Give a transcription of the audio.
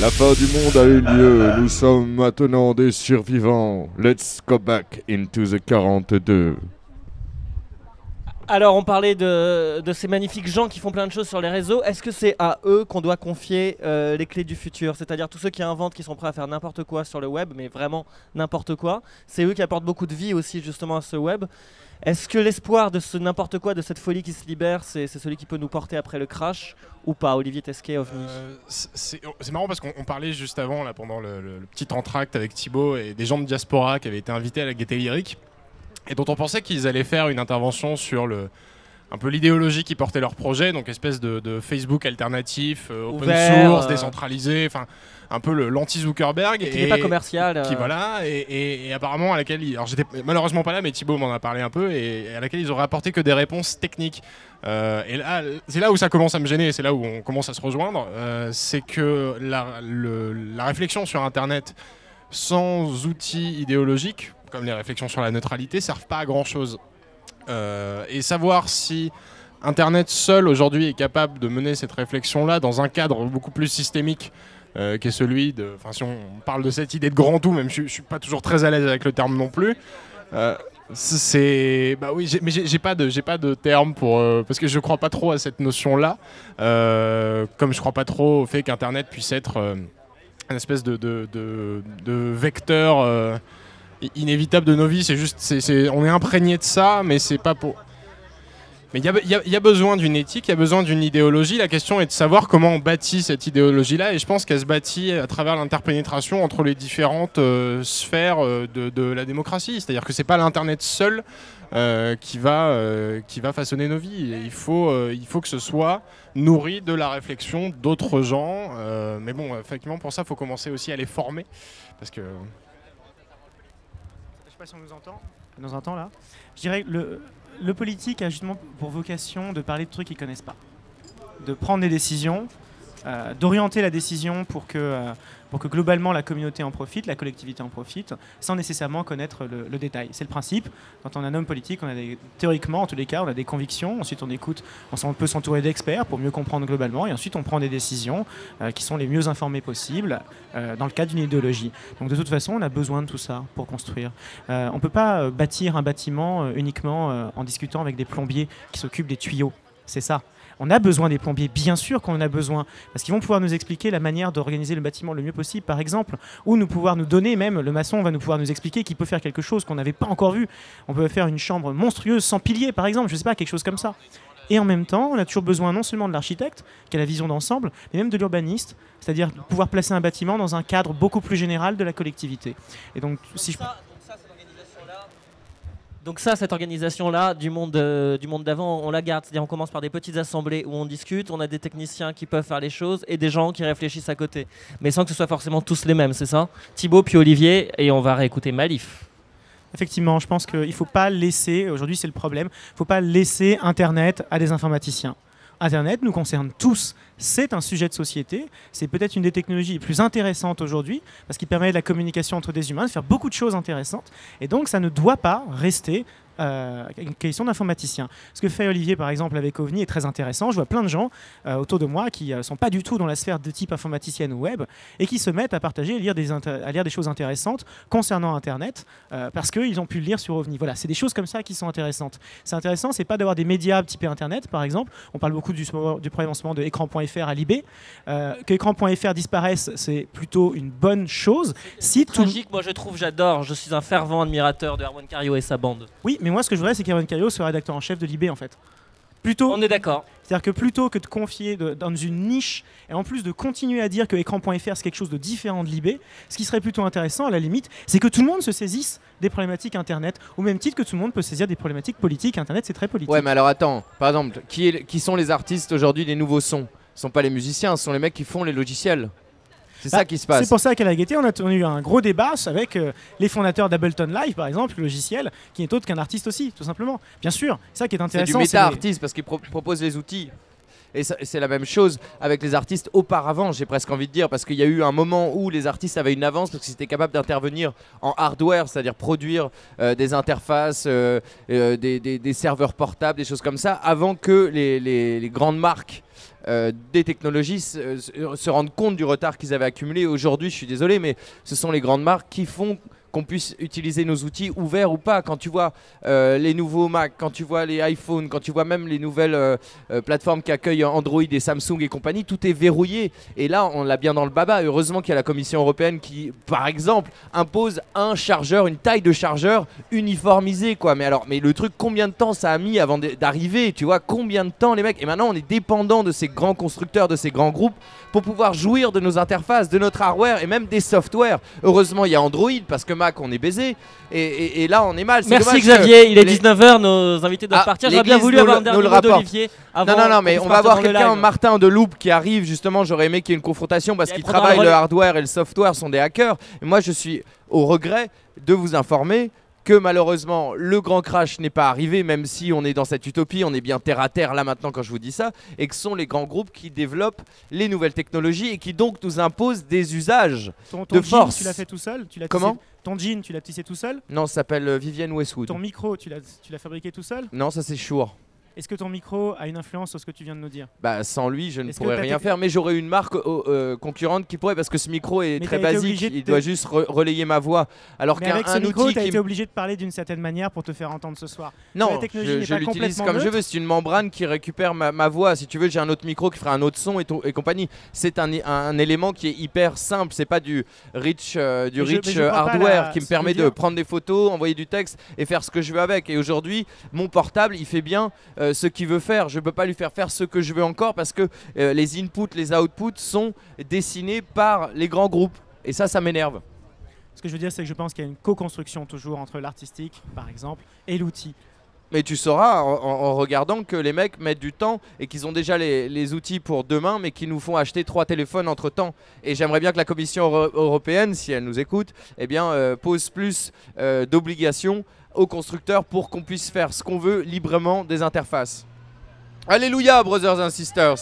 La fin du monde a eu lieu, nous sommes maintenant des survivants. Let's go back into the 42. Alors, on parlait de ces magnifiques gens qui font plein de choses sur les réseaux. Est-ce que c'est à eux qu'on doit confier les clés du futur? C'est-à-dire tous ceux qui inventent, qui sont prêts à faire n'importe quoi sur le web, mais vraiment n'importe quoi. C'est eux qui apportent beaucoup de vie aussi justement à ce web. Est-ce que l'espoir de ce n'importe quoi, de cette folie qui se libère, c'est celui qui peut nous porter après le crash ou pas? Olivier Tesquet, OVNI. C'est marrant parce qu'on parlait juste avant, là, pendant le petit entracte avec Thibaut et des gens de Diaspora qui avaient été invités à la Gaieté Lyrique et dont on pensait qu'ils allaient faire une intervention sur un peu l'idéologie qui portait leur projet, donc espèce de Facebook alternatif, open source, décentralisé, enfin un peu l'anti-Zuckerberg. Qui n'est pas commercial. Qui voilà, et apparemment à laquelle, alors j'étais malheureusement pas là, mais Thibaut m'en a parlé un peu, et à laquelle ils auraient apporté que des réponses techniques. Et là, c'est là où ça commence à me gêner, c'est là où on commence à se rejoindre, c'est que la réflexion sur Internet sans outils idéologiques, comme les réflexions sur la neutralité, servent pas à grand chose. Et savoir si Internet seul aujourd'hui est capable de mener cette réflexion-là dans un cadre beaucoup plus systémique qu'est celui de... Enfin, si on parle de cette idée de grand tout, même je suis pas toujours très à l'aise avec le terme non plus. Bah oui, mais j'ai pas de terme pour parce que je crois pas trop à cette notion-là, comme je crois pas trop au fait qu'Internet puisse être une espèce de vecteur inévitable de nos vies. C'est juste, on est imprégné de ça, mais c'est pas pour. Mais il y a besoin d'une éthique, il y a besoin d'une idéologie. La question est de savoir comment on bâtit cette idéologie-là, et je pense qu'elle se bâtit à travers l'interpénétration entre les différentes sphères de la démocratie. C'est-à-dire que c'est pas l'Internet seul qui va façonner nos vies. Et il faut que ce soit nourri de la réflexion d'autres gens. Mais bon, effectivement, pour ça, il faut commencer aussi à les former, parce que. Je sais pas si on nous entend. On nous entend là. Je dirais que le politique a justement pour vocation de parler de trucs qu'ils connaissent pas, de prendre des décisions, d'orienter la décision pour que globalement la communauté en profite, la collectivité en profite, sans nécessairement connaître le détail. C'est le principe. Quand on est un homme politique, théoriquement, en tous les cas, on a des convictions. Ensuite, on peut s'entourer d'experts pour mieux comprendre globalement. Et ensuite, on prend des décisions qui sont les mieux informées possibles dans le cadre d'une idéologie. Donc, de toute façon, on a besoin de tout ça pour construire. On ne peut pas bâtir un bâtiment uniquement en discutant avec des plombiers qui s'occupent des tuyaux. C'est ça. On a besoin des plombiers, bien sûr qu'on en a besoin, parce qu'ils vont pouvoir nous expliquer la manière d'organiser le bâtiment le mieux possible, par exemple, ou pouvoir nous donner, même le maçon va pouvoir nous expliquer qu'il peut faire quelque chose qu'on n'avait pas encore vu. On peut faire une chambre monstrueuse sans piliers, par exemple, je ne sais pas, quelque chose comme ça. Et en même temps, on a toujours besoin non seulement de l'architecte, qui a la vision d'ensemble, mais même de l'urbaniste, c'est-à-dire pouvoir placer un bâtiment dans un cadre beaucoup plus général de la collectivité. Et donc, si je... Donc ça, cette organisation-là du monde d'avant, on la garde. C'est-à-dire on commence par des petites assemblées où on discute, on a des techniciens qui peuvent faire les choses et des gens qui réfléchissent à côté. Mais sans que ce soit forcément tous les mêmes, c'est ça? Thibaut puis Olivier, et on va réécouter Malif. Effectivement, je pense qu'il ne faut pas laisser, aujourd'hui c'est le problème, il ne faut pas laisser Internet à des informaticiens. Internet nous concerne tous, c'est un sujet de société, c'est peut-être une des technologies les plus intéressantes aujourd'hui, parce qu'il permet de la communication entre des humains, de faire beaucoup de choses intéressantes, et donc ça ne doit pas rester une question d'informaticien. Ce que fait Olivier par exemple avec OVNI est très intéressant. Je vois plein de gens autour de moi qui ne sont pas du tout dans la sphère de type informaticienne ou web et qui se mettent à partager et à lire des choses intéressantes concernant Internet parce qu'ils ont pu le lire sur OVNI. Voilà, c'est des choses comme ça qui sont intéressantes. C'est intéressant, c'est pas d'avoir des médias typés Internet par exemple. On parle beaucoup du premier lancement de écran.fr à Libé. Que écran.fr disparaisse, c'est plutôt une bonne chose. C'est tragique, moi je trouve, j'adore. Je suis un fervent admirateur de Erwan Cario et sa bande. Oui, mais moi, ce que je voudrais, c'est qu'Erwan Cario soit rédacteur en chef de Libé, en fait. On est d'accord. C'est-à-dire que plutôt que de confier dans une niche, et en plus de continuer à dire que écran.fr, c'est quelque chose de différent de Libé, ce qui serait plutôt intéressant, à la limite, c'est que tout le monde se saisisse des problématiques Internet, au même titre que tout le monde peut saisir des problématiques politiques. Internet, c'est très politique. Ouais, mais alors attends, par exemple, qui sont les artistes aujourd'hui des nouveaux sons? Ce sont pas les musiciens, ce sont les mecs qui font les logiciels. C'est ça qui se passe. C'est pour ça qu'à la Gaieté, on a eu un gros débat avec les fondateurs d'Ableton Live, par exemple, le logiciel, qui n'est autre qu'un artiste aussi, tout simplement. Bien sûr, c'est ça qui est intéressant. C'est du méta-artiste parce qu'il propose les outils. Et c'est la même chose avec les artistes auparavant, j'ai presque envie de dire, parce qu'il y a eu un moment où les artistes avaient une avance parce qu'ils étaient capables d'intervenir en hardware, c'est-à-dire produire des interfaces, des serveurs portables, des choses comme ça, avant que les grandes marques des technologies se rendent compte du retard qu'ils avaient accumulé. Aujourd'hui, je suis désolé, mais ce sont les grandes marques qui font qu'on puisse utiliser nos outils ouverts ou pas. Quand tu vois les nouveaux Mac, quand tu vois les iPhones, quand tu vois même les nouvelles plateformes qui accueillent Android et Samsung et compagnie, tout est verrouillé. Et là, on l'a bien dans le baba. Heureusement qu'il y a la Commission européenne qui, par exemple, impose un chargeur, une taille de chargeur uniformisée, quoi. Mais le truc, combien de temps ça a mis avant d'arriver, tu vois, combien de temps les mecs. Et maintenant, on est dépendant de ces grands constructeurs, de ces grands groupes pour pouvoir jouir de nos interfaces, de notre hardware et même des softwares. Heureusement, il y a Android parce que Mac, on est baisé. Et là, on est mal. Merci Xavier, il est 19h, nos invités doivent partir. J'aurais bien voulu avoir un dernier mot d'Olivier. Non, mais on va avoir quelqu'un, Martin de Loop, qui arrive. Justement, j'aurais aimé qu'il y ait une confrontation parce qu'il travaille le hardware et le software, sont des hackers. Et moi, je suis au regret de vous informer que malheureusement le grand crash n'est pas arrivé, même si on est dans cette utopie, on est bien terre à terre là maintenant quand je vous dis ça, et que ce sont les grands groupes qui développent les nouvelles technologies et qui donc nous imposent des usages de force. Tu l'as fait tout seul? Comment? Ton jean, tu l'as tissé tout seul? Non, ça s'appelle Vivienne Westwood. Ton micro, tu l'as fabriqué tout seul? Non, ça c'est Shure. Est-ce que ton micro a une influence sur ce que tu viens de nous dire? Bah sans lui, je ne pourrais rien faire, mais j'aurais une marque concurrente qui pourrait, parce que ce micro est très basique, il doit juste relayer ma voix. Alors qu'un avec ce micro, outil tu as été obligé de parler d'une certaine manière pour te faire entendre ce soir. Non, je l'utilise comme je veux, c'est une membrane qui récupère ma voix. Si tu veux, j'ai un autre micro qui fera un autre son et compagnie. C'est un élément qui est hyper simple, c'est pas du rich hardware qui me permet de prendre des photos, envoyer du texte et faire ce que je veux avec. Et aujourd'hui, mon portable, il fait bien ce qu'il veut faire. Je peux pas lui faire ce que je veux encore parce que les inputs, les outputs sont dessinés par les grands groupes. Et ça m'énerve. Ce que je veux dire, c'est que je pense qu'il y a une co-construction toujours entre l'artistique, par exemple, et l'outil. Mais tu sauras en regardant que les mecs mettent du temps et qu'ils ont déjà les outils pour demain, mais qu'ils nous font acheter 3 téléphones entre temps. Et j'aimerais bien que la Commission européenne, si elle nous écoute, eh bien, pose plus d'obligations aux constructeurs pour qu'on puisse faire ce qu'on veut librement des interfaces. Alléluia, brothers and sisters.